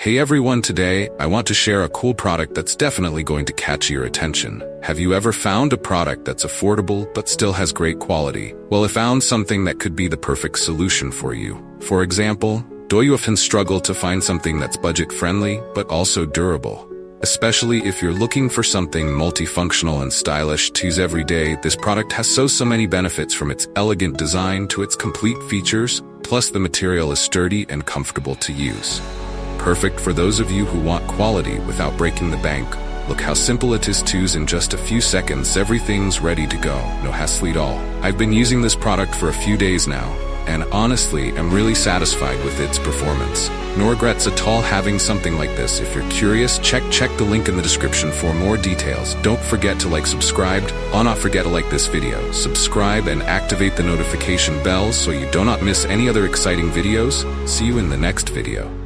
Hey everyone, today I want to share a cool product that's definitely going to catch your attention. Have you ever found a product that's affordable but still has great quality? Well, I found something that could be the perfect solution for you. For example, do you often struggle to find something that's budget-friendly but also durable? Especially if you're looking for something multifunctional and stylish to use every day, this product has so many benefits, from its elegant design to its complete features, plus the material is sturdy and comfortable to use. Perfect for those of you who want quality without breaking the bank. Look how simple it is to use. In just a few seconds, everything's ready to go. No hassle at all. I've been using this product for a few days now, and honestly, I'm really satisfied with its performance. No regrets at all having something like this. If you're curious, check the link in the description for more details. Don't forget to subscribe. Not forget to like this video, subscribe, and activate the notification bell so you do not miss any other exciting videos. See you in the next video.